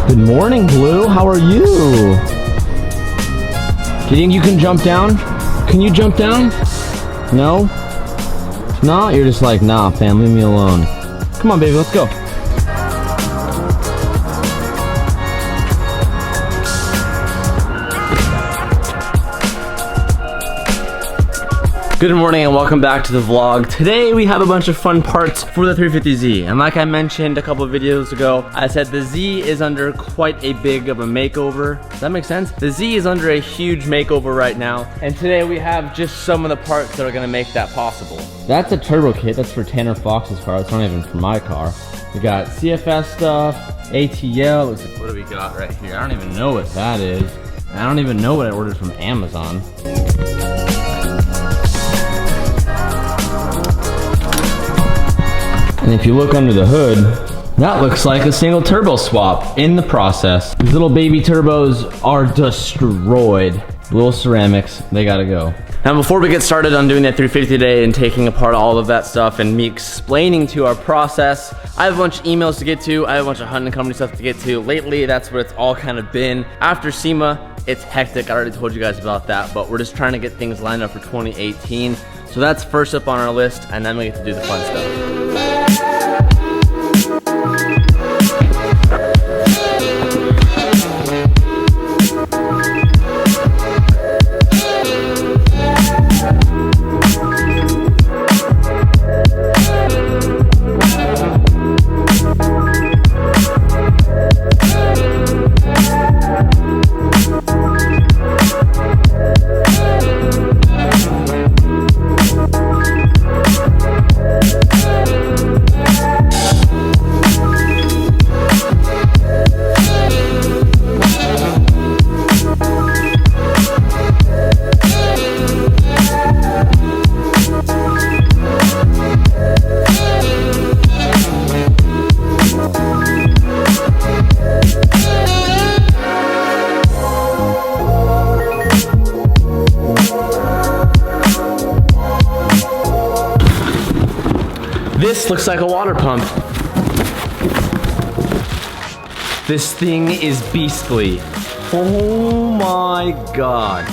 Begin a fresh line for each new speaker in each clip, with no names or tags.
Good morning, Blue. How are you? Do you think you can jump down? Can you jump down? No? No? You're just like, nah, fam, leave me alone. Come on, baby, let's go. Good morning and welcome back to the vlog. Today we have a bunch of fun parts for the 350Z. And like I mentioned a couple of videos ago, I said the Z is under quite a big of a makeover. Does that make sense? The Z is under a huge makeover right now. And today we have just some of the parts that are gonna make that possible. That's a turbo kit, that's for Tanner Fox's car. It's not even for my car. We got CFS stuff, ATL. What do we got right here? I don't even know what that is. I don't even know what I ordered from Amazon. And if you look under the hood, that looks like a single turbo swap in the process. These little baby turbos are destroyed. Little ceramics, they gotta go. Now before we get started on doing that 350 today and taking apart all of that stuff and me explaining to our process, I have a bunch of emails to get to, I have a bunch of hunting company stuff to get to. Lately, that's what it's all kind of been. After SEMA, it's hectic. I already told you guys about that, but we're just trying to get things lined up for 2018. So that's first up on our list, and then we get to do the fun stuff. This looks like a water pump. This thing is beastly. Oh my God.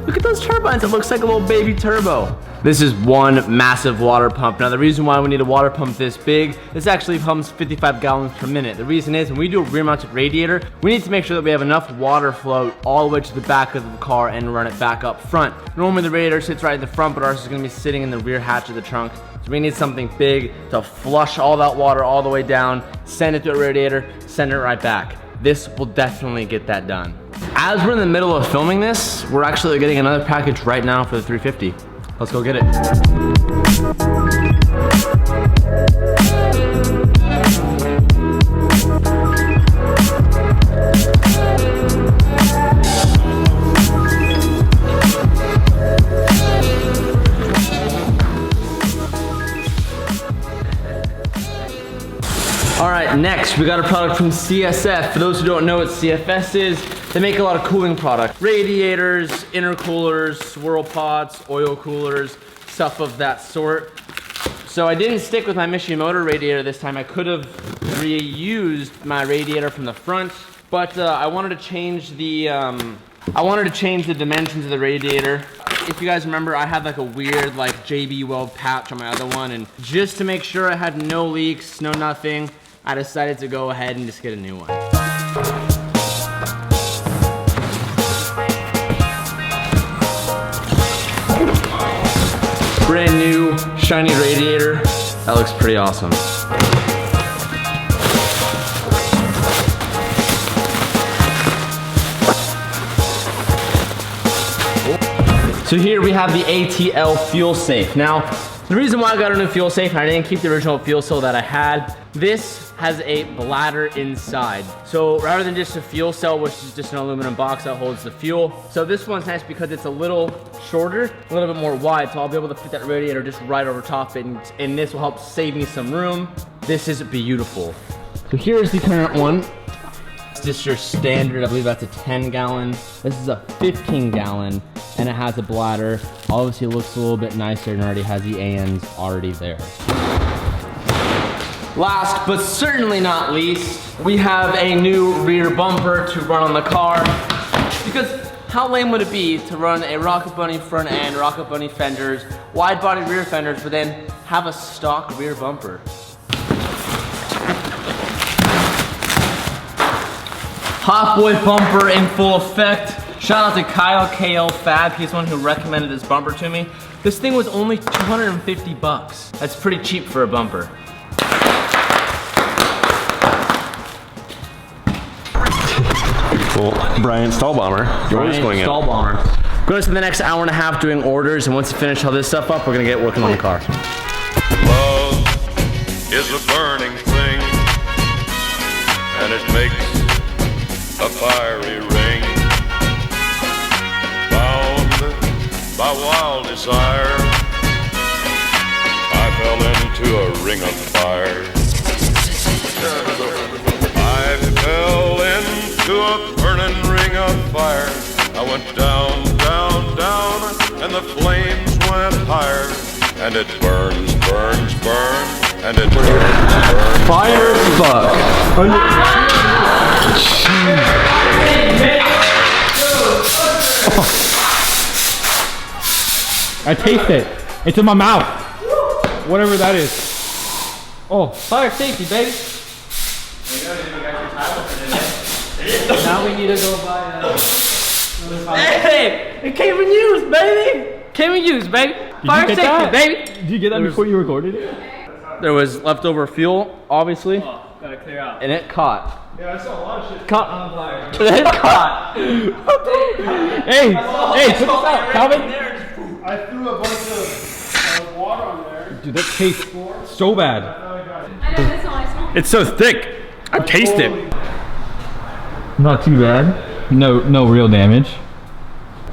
Look at those turbines, it looks like a little baby turbo. This is one massive water pump. Now the reason why we need a water pump this big, this actually pumps 55 gallons per minute. The reason is when we do a rear mounted radiator, we need to make sure that we have enough water flow all the way to the back of the car and run it back up front. Normally the radiator sits right in the front, but ours is gonna be sitting in the rear hatch of the trunk. So we need something big to flush all that water all the way down, send it to a radiator, send it right back. This will definitely get that done. As we're in the middle of filming this, we're actually getting another package right now for the 350. Let's go get it. All right, next we got a product from CSF. For those who don't know what CFS is, they make a lot of cooling products. Radiators, intercoolers, swirl pots, oil coolers, stuff of that sort. So I didn't stick with my Motor radiator this time. I could have reused my radiator from the front, but I wanted to change the dimensions of the radiator. If you guys remember, I had like a weird like JB Weld patch on my other one, and just to make sure I had no leaks, no nothing, I decided to go ahead and just get a new one. Brand new, shiny radiator. That looks pretty awesome. So here we have the ATL fuel safe. Now, the reason why I got a new fuel safe and I didn't keep the original fuel cell that I had, this has a bladder inside. So rather than just a fuel cell, which is just an aluminum box that holds the fuel. So this one's nice because it's a little shorter, a little bit more wide, so I'll be able to fit that radiator just right over top it, and this will help save me some room. This is beautiful. So here's the current one. It's just your standard, I believe that's a 10 gallon. This is a 15 gallon, and it has a bladder. Obviously it looks a little bit nicer and already has the ANs already there. Last but certainly not least, we have a new rear bumper to run on the car. Because how lame would it be to run a Rocket Bunny front end, Rocket Bunny fenders, wide body rear fenders, but then have a stock rear bumper? Hot Boy bumper in full effect. Shout out to Kyle KL Fab, he's the one who recommended this bumper to me. This thing was only 250 bucks. That's pretty cheap for a bumper.
Well, Brian Stallbomber, yours going in.
Stallbomber. We're gonna spend the next hour and a half doing orders, and once we finish all this stuff up, we're gonna get working on the car.
Love is a burning thing, and it makes a fiery ring. Bound by wild desire, I fell into a ring of fire. I fell into a burning ring of fire. I went down, down, down, and the flames went higher. And it burns, burns, burns, and it burns, burns.
Fire as fuck.
I taste it. It's in my mouth. Whatever that is. Oh,
Fire safety, baby. Now we need to go buy another fire.
Hey, it came in use, baby.
Came in use, baby.
Did
Fire
you get
safety,
that?
baby.
Did you get that before you recorded it?
There was leftover fuel, obviously,
Gotta clear out.
and it caught.
Yeah, I saw a lot of shit.
Caught.
On fire.
It caught.
Hey, check this out, Calvin.
I threw a bunch of water on there.
Dude, that tastes so bad.
I know this one I smell.
It's so thick. I taste it. Not too bad. No real damage.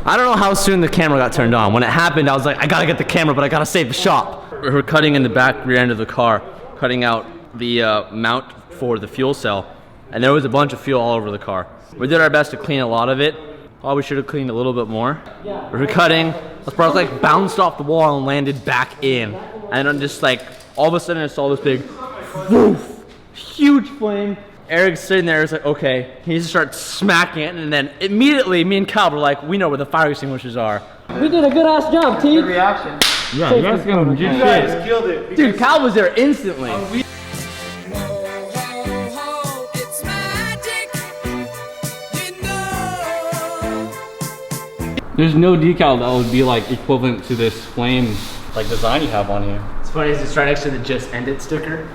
I don't know how soon the camera got turned on. When it happened, I was like, I gotta get the camera, but I gotta save the shop. We're cutting in the back rear end of the car, cutting out the mount for the fuel cell, and there was a bunch of fuel all over the car. We did our best to clean a lot of it. Probably should have cleaned a little bit more. We're cutting. The spark like bounced off the wall and landed back in. And I'm just like, all of a sudden I saw this big, woof, huge flame. Eric's sitting there, he's like, okay. He just starts smacking it, and then immediately me and Cal were like, we know where the fire extinguishers are.
We did a good ass job, team.
Good reaction.
Yeah, you guys got legit
You guys killed it.
Dude, Cal was there instantly.
There's no decal that would be like equivalent to this flame like design you have on you.
It's funny, it's right next to the Just End It sticker.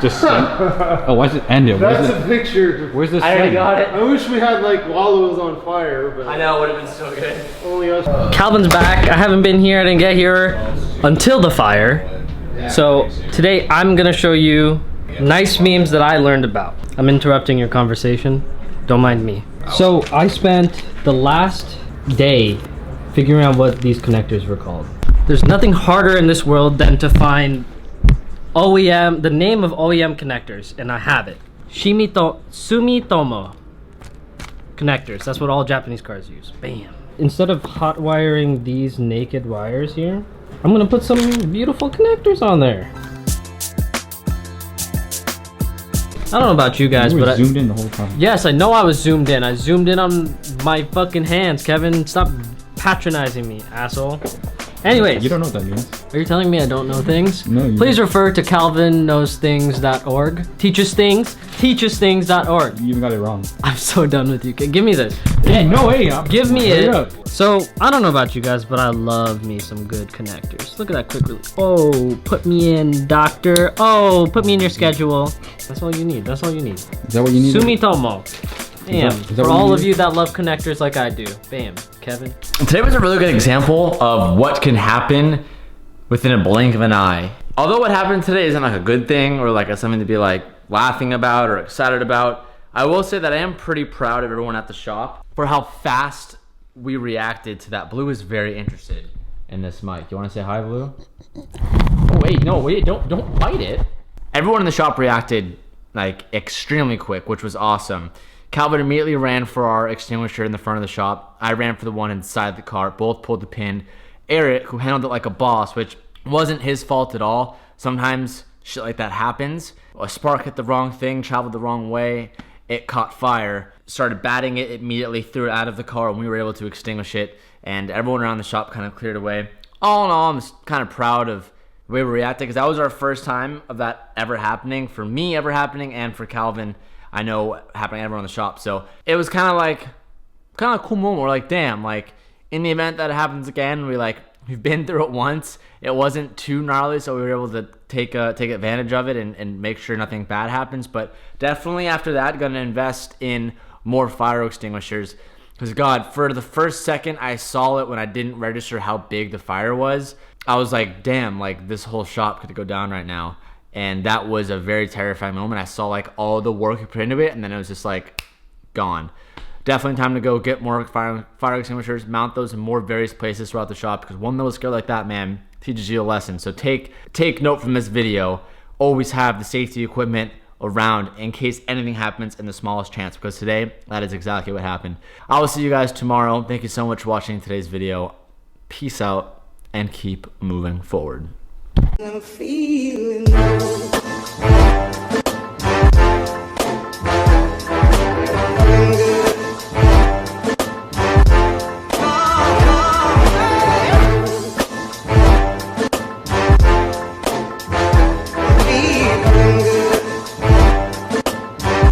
Just oh, why does it end it?
That's a picture.
Where's this?
I already
flame?
got it.
I wish we had like while it was on fire, but
I know, it would have been so good.
only us.
Calvin's back. I haven't been here. I didn't get here until the fire. So today I'm gonna show you nice memes that I learned about. I'm interrupting your conversation. Don't mind me. So I spent the last day figuring out what these connectors were called. There's nothing harder in this world than to find OEM, the name of OEM connectors, and I have it. Sumitomo connectors. That's what all Japanese cars use. Bam. Instead of hot wiring these naked wires here, I'm gonna put some beautiful connectors on there. I don't know about you guys,
You were
but
zoomed in the whole time.
yes, I know I was zoomed in. I zoomed in on my fucking hands. Kevin, stop patronizing me, asshole. Anyways,
You don't know what that means.
are you telling me I don't know things?
No, you
Please
don't.
refer to calvinknowsthings.org. teachusthings.org.
You even got it wrong.
I'm so done with you. Give me this.
Hey, no way.
Give me
Hurry
it.
up.
So, I don't know about you guys, but I love me some good connectors. Look at that quick release. Oh, put me in, doctor. Oh, put me in your schedule. That's all you need. That's all you need.
Is that what you need?
Sumitomo. Bam.
is that
For
what
all
you
of
need?
you that love connectors like I do. Bam. Kevin.
Today was a really good example of what can happen within a blink of an eye. Although what happened today isn't like a good thing or like something to be like laughing about or excited about, I will say that I am pretty proud of everyone at the shop for how fast we reacted to that. Blue is very interested in this mic. You want to say hi, Blue? Oh, wait, no, wait, don't bite it. Everyone in the shop reacted like extremely quick, which was awesome. Calvin immediately ran for our extinguisher in the front of the shop. I ran for the one inside the car. Both pulled the pin. Eric, who handled it like a boss, which wasn't his fault at all. Sometimes shit like that happens. A spark hit the wrong thing, traveled the wrong way, it caught fire, started batting it, immediately threw it out of the car, and we were able to extinguish it, and everyone around the shop kind of cleared away. All in all, I'm kind of proud of the way we reacted, because that was our first time of that ever happening, for me ever happening, and for Calvin, I know, happening to everyone in the shop. So it was kind of a cool moment. We're like, damn, like, in the event that it happens again, we've been through it once. It wasn't too gnarly, so we were able to take advantage of it and make sure nothing bad happens. But definitely after that, gonna invest in more fire extinguishers. Because God, for the first second I saw it when I didn't register how big the fire was, I was like, damn, like this whole shop could go down right now. And that was a very terrifying moment. I saw like all the work I put into it, and then it was just like gone. Definitely time to go get more fire extinguishers, mount those in more various places throughout the shop, because one that was scared like that, man, teaches you a lesson. So take note from this video. Always have the safety equipment around in case anything happens in the smallest chance, because today, that is exactly what happened. I will see you guys tomorrow. Thank you so much for watching today's video. Peace out and keep moving forward.
I'm feeling low.